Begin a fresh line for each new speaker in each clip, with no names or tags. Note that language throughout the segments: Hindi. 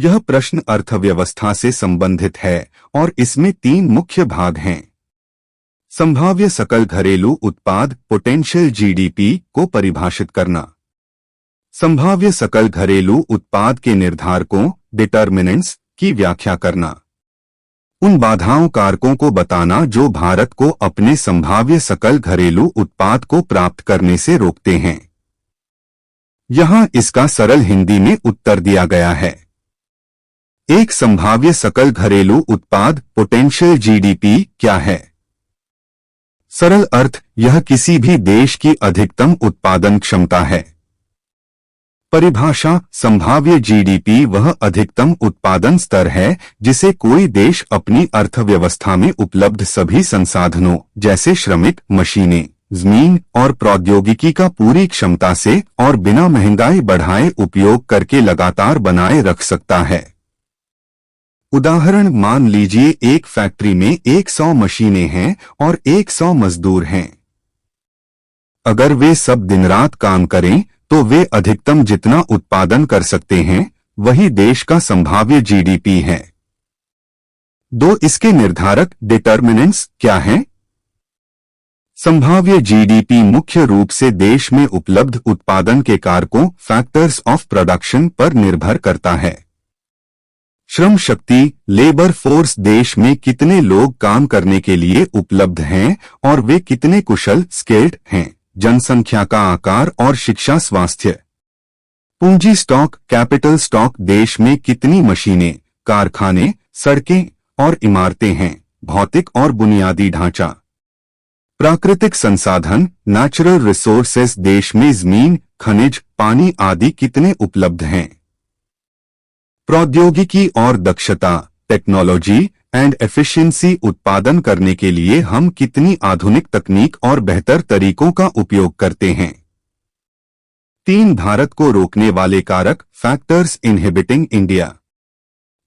यह प्रश्न अर्थव्यवस्था से संबंधित है और इसमें 3 मुख्य भाग हैं। संभाव्य सकल घरेलू उत्पाद पोटेंशियल जीडीपी को परिभाषित करना, संभाव्य सकल घरेलू उत्पाद के निर्धारकों डिटर्मिनेंट्स की व्याख्या करना, उन बाधाओं कारकों को बताना जो भारत को अपने संभाव्य सकल घरेलू उत्पाद को प्राप्त करने से रोकते हैं। यहां इसका सरल हिंदी में उत्तर दिया गया है। एक संभाव्य सकल घरेलू उत्पाद पोटेंशियल जीडीपी क्या है? सरल अर्थ, यह किसी भी देश की अधिकतम उत्पादन क्षमता है। परिभाषा, संभाव्य जीडीपी वह अधिकतम उत्पादन स्तर है जिसे कोई देश अपनी अर्थव्यवस्था में उपलब्ध सभी संसाधनों जैसे श्रमिक, मशीनें, जमीन और प्रौद्योगिकी का पूरी क्षमता से और बिना महंगाई बढ़ाए उपयोग करके लगातार बनाए रख सकता है। उदाहरण, मान लीजिए एक फैक्ट्री में 100 मशीनें हैं और 100 मजदूर हैं। अगर वे सब दिन रात काम करें तो वे अधिकतम जितना उत्पादन कर सकते हैं वही देश का संभाव्य जीडीपी है। 2. इसके निर्धारक डिटर्मिनेंट्स क्या हैं? संभाव्य जीडीपी मुख्य रूप से देश में उपलब्ध उत्पादन के कारकों फैक्टर्स ऑफ प्रोडक्शन पर निर्भर करता है। श्रम शक्ति, लेबर फोर्स, देश में कितने लोग काम करने के लिए उपलब्ध हैं और वे कितने कुशल स्किल्ड हैं। जनसंख्या का आकार और शिक्षा, स्वास्थ्य। पूंजी स्टॉक कैपिटल स्टॉक, देश में कितनी मशीनें, कारखाने, सड़कें और इमारतें हैं। भौतिक और बुनियादी ढांचा। प्राकृतिक संसाधन नेचुरल रिसोर्सेज, देश में जमीन, खनिज, पानी आदि कितने उपलब्ध हैं। प्रौद्योगिकी और दक्षता टेक्नोलॉजी एंड एफिशिएंसी, उत्पादन करने के लिए हम कितनी आधुनिक तकनीक और बेहतर तरीकों का उपयोग करते हैं। 3. भारत को रोकने वाले कारक फैक्टर्स इनहिबिटिंग इंडिया।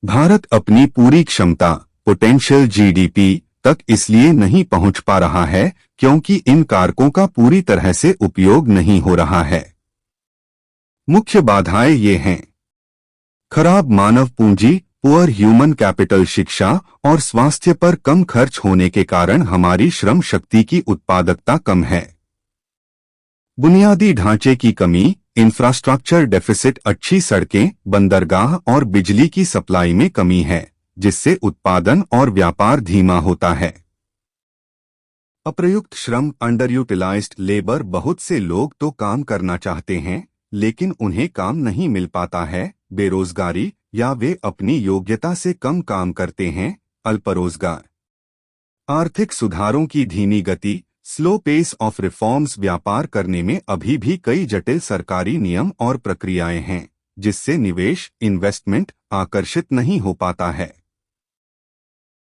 भारत अपनी पूरी क्षमता पोटेंशियल जीडीपी तक इसलिए नहीं पहुंच पा रहा है क्योंकि इन कारकों का पूरी तरह से उपयोग नहीं हो रहा है। मुख्य बाधाएं ये हैं: खराब मानव पूंजी पुअर ह्यूमन कैपिटल, शिक्षा और स्वास्थ्य पर कम खर्च होने के कारण हमारी श्रम शक्ति की उत्पादकता कम है। बुनियादी ढांचे की कमी इंफ्रास्ट्रक्चर डेफिसिट, अच्छी सड़कें, बंदरगाह और बिजली की सप्लाई में कमी है जिससे उत्पादन और व्यापार धीमा होता है। अप्रयुक्त श्रम अंडर यूटिलाइज्ड लेबर, बहुत से लोग तो काम करना चाहते हैं लेकिन उन्हें काम नहीं मिल पाता है। बेरोजगारी या वे अपनी योग्यता से कम काम करते हैं। अल्परोजगार। आर्थिक सुधारों की धीमी गति स्लो पेस ऑफ रिफॉर्म्स, व्यापार करने में अभी भी कई जटिल सरकारी नियम और प्रक्रियाएं हैं जिससे निवेश इन्वेस्टमेंट आकर्षित नहीं हो पाता है।